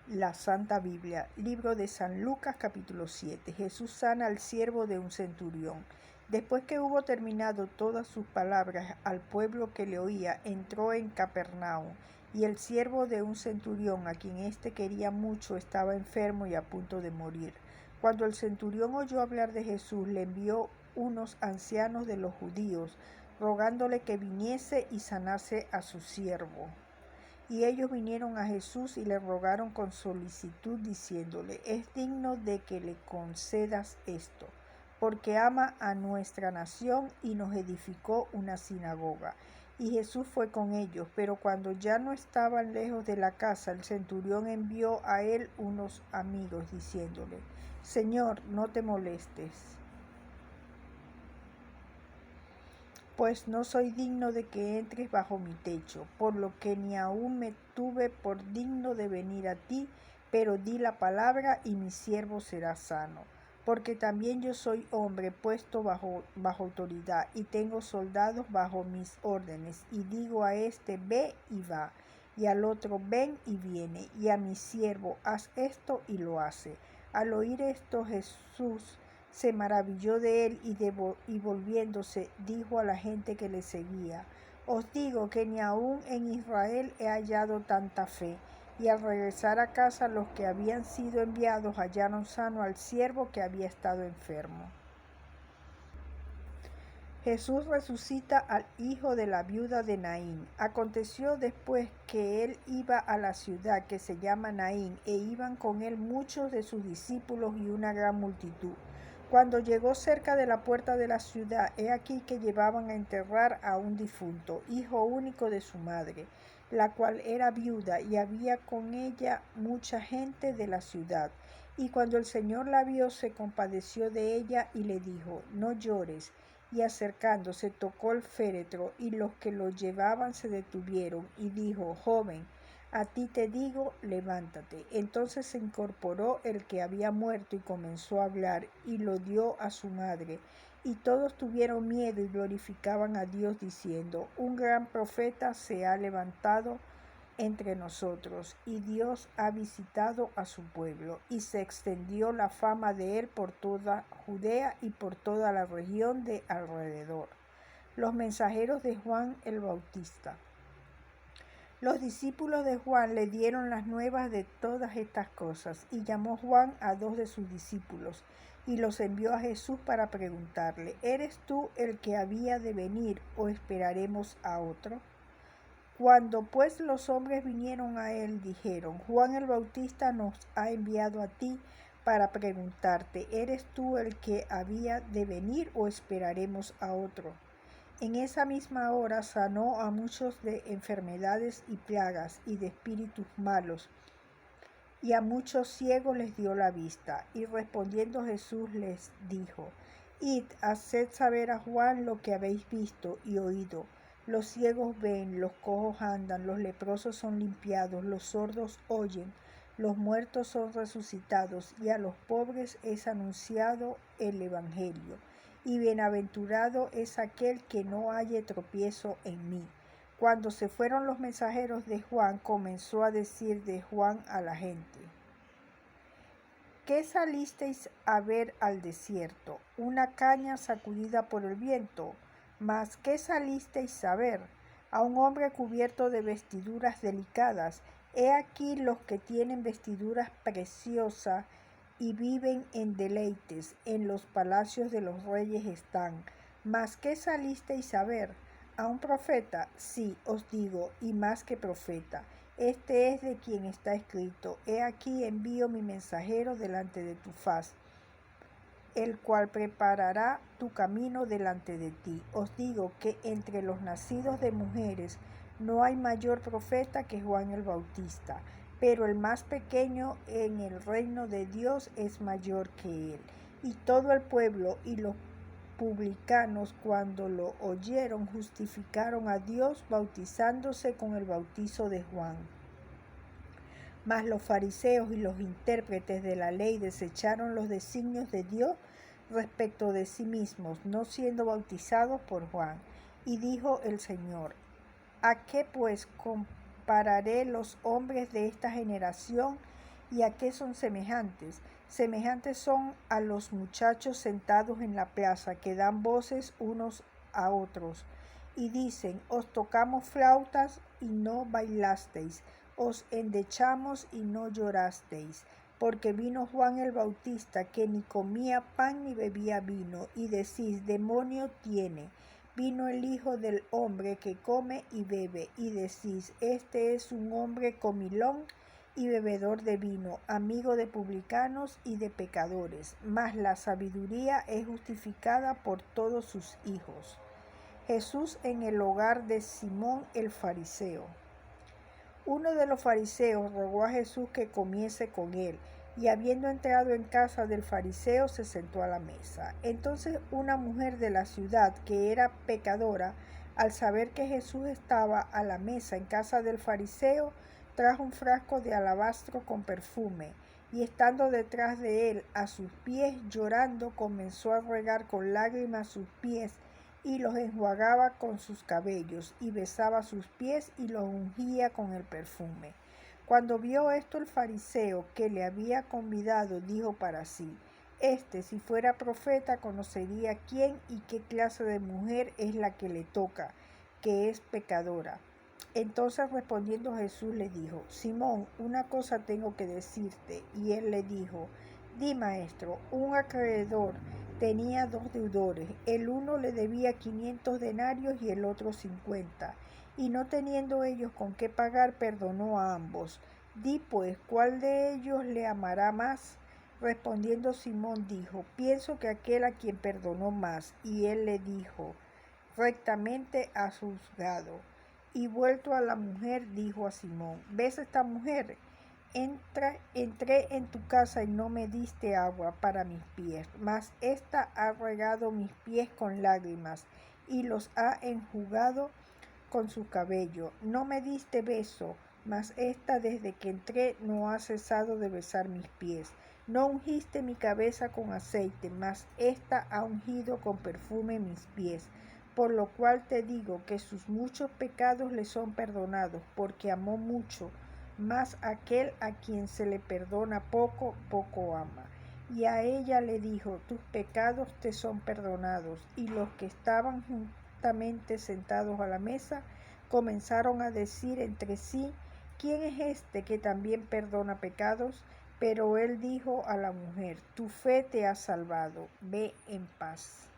La Santa Biblia, libro de San Lucas capítulo 7. Jesús sana al siervo de un centurión. Después que hubo terminado todas sus palabras al pueblo que le oía, entró en Capernaum, y el siervo de un centurión, a quien éste quería mucho, estaba enfermo y a punto de morir. Cuando el centurión oyó hablar de Jesús, le envió unos ancianos de los judíos, rogándole que viniese y sanase a su siervo. Y ellos vinieron a Jesús y le rogaron con solicitud, diciéndole: es digno de que le concedas esto, porque ama a nuestra nación y nos edificó una sinagoga. Y Jesús fue con ellos, pero cuando ya no estaban lejos de la casa, el centurión envió a él unos amigos, diciéndole: Señor, no te molestes, pues no soy digno de que entres bajo mi techo, por lo que ni aun me tuve por digno de venir a ti, pero di la palabra y mi siervo será sano. Porque también yo soy hombre puesto bajo autoridad, y tengo soldados bajo mis órdenes, y digo a este: ve y va, y al otro: ven y viene, y a mi siervo: haz esto, y lo hace. Al oír esto, Jesús se maravilló de él y volviéndose dijo a la gente que le seguía: os digo que ni aun en Israel he hallado tanta fe. Y al regresar a casa, los que habían sido enviados hallaron sano al siervo que había estado enfermo. Jesús resucita al hijo de la viuda de Naín. Aconteció después que él iba a la ciudad que se llama Naín, e iban con él muchos de sus discípulos y una gran multitud. Cuando llegó cerca de la puerta de la ciudad, he aquí que llevaban a enterrar a un difunto, hijo único de su madre, la cual era viuda, y había con ella mucha gente de la ciudad. Y cuando el Señor la vio, se compadeció de ella y le dijo: no llores. Y acercándose tocó el féretro, y los que lo llevaban se detuvieron, y dijo: joven, a ti te digo, levántate. Entonces se incorporó el que había muerto y comenzó a hablar, y lo dio a su madre. Y todos tuvieron miedo y glorificaban a Dios, diciendo: un gran profeta se ha levantado entre nosotros, y Dios ha visitado a su pueblo. Y se extendió la fama de él por toda Judea y por toda la región de alrededor. Los mensajeros de Juan el Bautista. Los discípulos de Juan le dieron las nuevas de todas estas cosas, y llamó Juan a 2 de sus discípulos, y los envió a Jesús para preguntarle: ¿eres tú el que había de venir, o esperaremos a otro? Cuando pues los hombres vinieron a él, dijeron: Juan el Bautista nos ha enviado a ti para preguntarte: ¿eres tú el que había de venir, o esperaremos a otro? En esa misma hora sanó a muchos de enfermedades y plagas y de espíritus malos, y a muchos ciegos les dio la vista. Y respondiendo Jesús les dijo: id, haced saber a Juan lo que habéis visto y oído: los ciegos ven, los cojos andan, los leprosos son limpiados, los sordos oyen, los muertos son resucitados, y a los pobres es anunciado el evangelio. Y bienaventurado es aquel que no halle tropiezo en mí. Cuando se fueron los mensajeros de Juan, comenzó a decir de Juan a la gente: ¿qué salisteis a ver al desierto? ¿Una caña sacudida por el viento? Mas ¿qué salisteis a ver? ¿A un hombre cubierto de vestiduras delicadas? He aquí los que tienen vestiduras preciosas y viven en deleites, en los palacios de los reyes están. Mas ¿qué salisteis a ver? ¿A un profeta? Sí, os digo, y más que profeta. Este es de quien está escrito: he aquí envío mi mensajero delante de tu faz, el cual preparará tu camino delante de ti. Os digo que entre los nacidos de mujeres no hay mayor profeta que Juan el Bautista, pero el más pequeño en el reino de Dios es mayor que él. Y todo el pueblo y los publicanos, cuando lo oyeron, justificaron a Dios bautizándose con el bautizo de Juan. Mas los fariseos y los intérpretes de la ley desecharon los designios de Dios respecto de sí mismos, no siendo bautizados por Juan. Y dijo el Señor: ¿a qué pues compararé los hombres de esta generación? ¿Y a qué son semejantes? Semejantes son a los muchachos sentados en la plaza, que dan voces unos a otros, y dicen: os tocamos flautas y no bailasteis, os endechamos y no llorasteis. Porque vino Juan el Bautista, que ni comía pan ni bebía vino, y decís: demonio tiene. Vino el Hijo del Hombre, que come y bebe, y decís: este es un hombre comilón y bebedor de vino, amigo de publicanos y de pecadores. Mas la sabiduría es justificada por todos sus hijos. Jesús en el hogar de Simón el fariseo. Uno de los fariseos rogó a Jesús que comiese con él, y habiendo entrado en casa del fariseo, se sentó a la mesa. Entonces una mujer de la ciudad, que era pecadora, al saber que Jesús estaba a la mesa en casa del fariseo, trajo un frasco de alabastro con perfume, y estando detrás de él a sus pies, llorando, comenzó a regar con lágrimas sus pies, y los enjuagaba con sus cabellos, y besaba sus pies y los ungía con el perfume. Cuando vio esto el fariseo que le había convidado, dijo para sí: si fuera profeta, conocería quién y qué clase de mujer es la que le toca, que es pecadora. Entonces respondiendo Jesús le dijo: Simón, una cosa tengo que decirte. Y él le dijo: di, maestro. Un acreedor tenía 2 deudores. El uno le debía 500 denarios y el otro 50. Y no teniendo ellos con qué pagar, perdonó a ambos. Di pues, ¿cuál de ellos le amará más? Respondiendo Simón dijo: pienso que aquel a quien perdonó más. Y él le dijo: rectamente has juzgado. Y vuelto a la mujer, dijo a Simón: ¿ves esta mujer? Entré en tu casa y no me diste agua para mis pies, mas ésta ha regado mis pies con lágrimas y los ha enjugado con su cabello. No me diste beso, mas ésta desde que entré no ha cesado de besar mis pies. No ungiste mi cabeza con aceite, mas ésta ha ungido con perfume mis pies. Por lo cual te digo que sus muchos pecados le son perdonados, porque amó mucho. Mas aquel a quien se le perdona poco, poco ama. Y a ella le dijo: tus pecados te son perdonados. Y los que estaban juntamente sentados a la mesa comenzaron a decir entre sí: ¿quién es este que también perdona pecados? Pero él dijo a la mujer: tu fe te ha salvado, ve en paz.